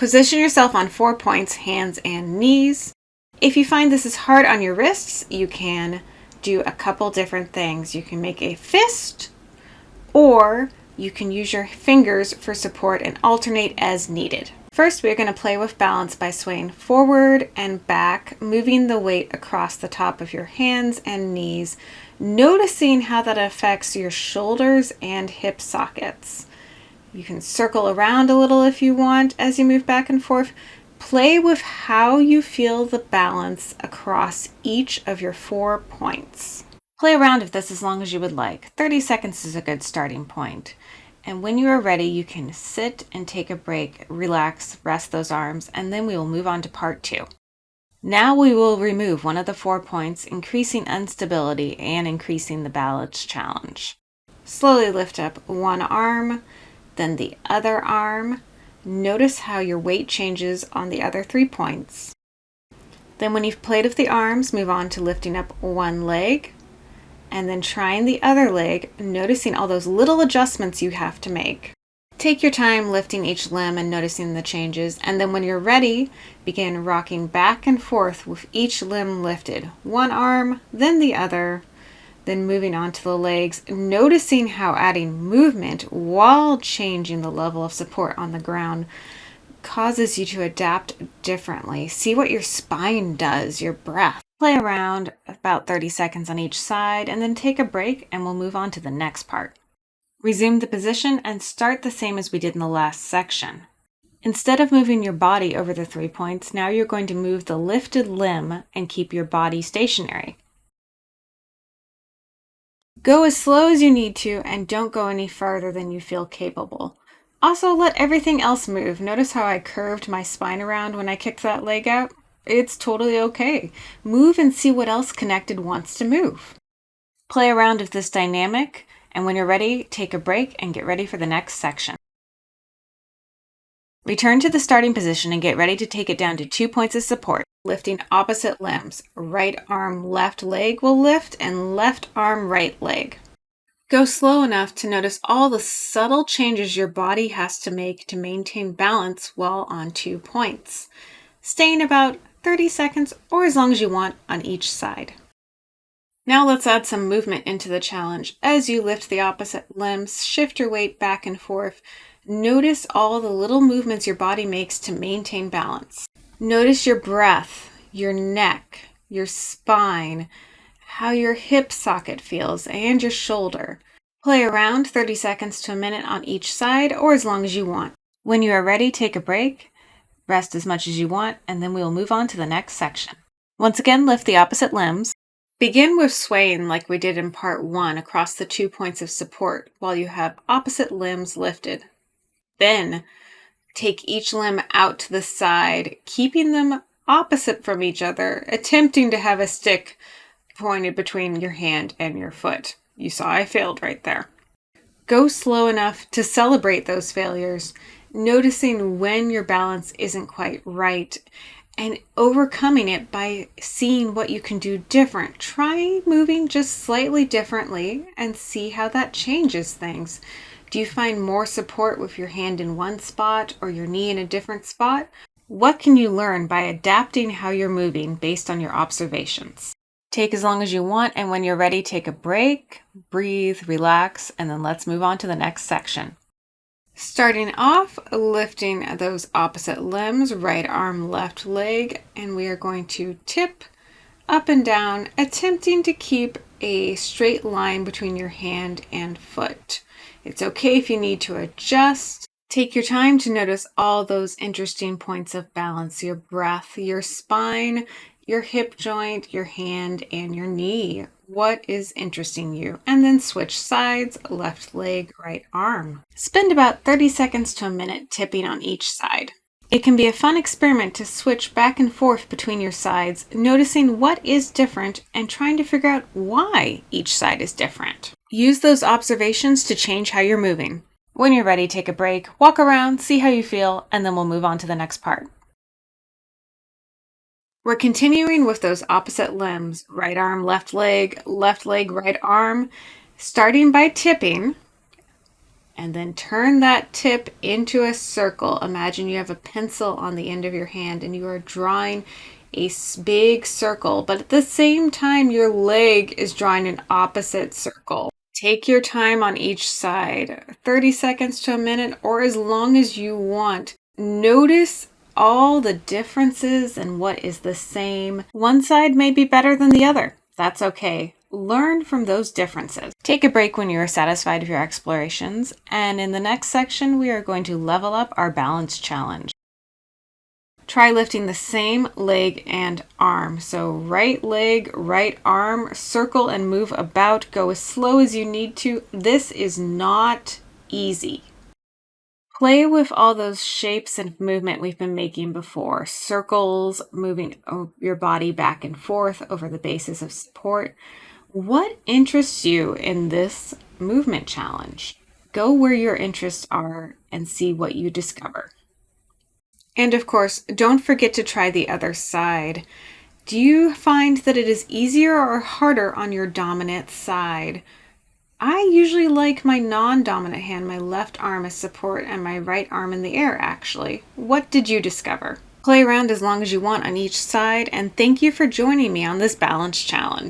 Position yourself on 4 points, hands and knees. If you find this is hard on your wrists, you can do a couple different things. You can make a fist, or you can use your fingers for support and alternate as needed. First, we're going to play with balance by swaying forward and back, moving the weight across the top of your hands and knees, noticing how that affects your shoulders and hip sockets. You can circle around a little if you want as you move back and forth. Play with how you feel the balance across each of your 4 points. Play around with this as long as you would like. 30 seconds is a good starting point. And when you are ready, you can sit and take a break, relax, rest those arms, and then we will move on to part 2. Now we will remove one of the 4 points, increasing instability and increasing the balance challenge. Slowly lift up one arm, then the other arm. Notice how your weight changes on the other 3 points. Then when you've played with the arms, move on to lifting up one leg, and then trying the other leg, noticing all those little adjustments you have to make. Take your time lifting each limb and noticing the changes, and then when you're ready, begin rocking back and forth with each limb lifted. One arm, then the other, then moving on to the legs, noticing how adding movement while changing the level of support on the ground causes you to adapt differently. See what your spine does, your breath. Play around about 30 seconds on each side and then take a break and we'll move on to the next part. Resume the position and start the same as we did in the last section. Instead of moving your body over the 3 points, now you're going to move the lifted limb and keep your body stationary. Go as slow as you need to and don't go any farther than you feel capable. Also, let everything else move. Notice how I curved my spine around when I kicked that leg out? It's totally okay. Move and see what else connected wants to move. Play around with this dynamic, and when you're ready, take a break and get ready for the next section. Return to the starting position and get ready to take it down to 2 points of support, lifting opposite limbs. Right arm, left leg will lift, and left arm, right leg. Go slow enough to notice all the subtle changes your body has to make to maintain balance while on 2 points, staying about 30 seconds or as long as you want on each side. Now let's add some movement into the challenge. As you lift the opposite limbs, shift your weight back and forth. Notice all the little movements your body makes to maintain balance. Notice your breath, your neck, your spine, how your hip socket feels, and your shoulder. Play around 30 seconds to a minute on each side or as long as you want. When you are ready, take a break. Rest as much as you want, and then we will move on to the next section. Once again, lift the opposite limbs. Begin with swaying like we did in part 1 across the 2 points of support while you have opposite limbs lifted. Then, take each limb out to the side, keeping them opposite from each other, attempting to have a stick pointed between your hand and your foot. You saw I failed right there. Go slow enough to celebrate those failures, noticing when your balance isn't quite right and overcoming it by seeing what you can do different. Try moving just slightly differently and see how that changes things. Do you find more support with your hand in one spot or your knee in a different spot? What can you learn by adapting how you're moving based on your observations? Take as long as you want, and when you're ready, take a break, breathe, relax, and then let's move on to the next section. Starting off, lifting those opposite limbs, right arm, left leg, and we are going to tip up and down, attempting to keep a straight line between your hand and foot. It's okay if you need to adjust. Take your time to notice all those interesting points of balance, your breath, your spine, your hip joint, your hand, and your knee. What is interesting you? And then switch sides, left leg, right arm. Spend about 30 seconds to a minute tipping on each side. It can be a fun experiment to switch back and forth between your sides, noticing what is different and trying to figure out why each side is different. Use those observations to change how you're moving. When you're ready, take a break, walk around, see how you feel, and then we'll move on to the next part. We're continuing with those opposite limbs, right arm, left leg, right arm, starting by tipping and then turn that tip into a circle. Imagine you have a pencil on the end of your hand and you are drawing a big circle, but at the same time, your leg is drawing an opposite circle. Take your time on each side, 30 seconds to a minute, or as long as you want. Notice all the differences and what is the same. One side may be better than the other. That's okay. Learn from those differences. Take a break when you are satisfied with your explorations, and in the next section, we are going to level up our balance challenge. Try lifting the same leg and arm. So right leg, right arm, circle and move about. Go as slow as you need to. This is not easy. Play with all those shapes and movement we've been making before. Circles, moving your body back and forth over the basis of support. What interests you in this movement challenge? Go where your interests are and see what you discover. And of course, don't forget to try the other side. Do you find that it is easier or harder on your dominant side? I usually like my non-dominant hand, my left arm as support and my right arm in the air, actually. What did you discover? Play around as long as you want on each side, and thank you for joining me on this balance challenge.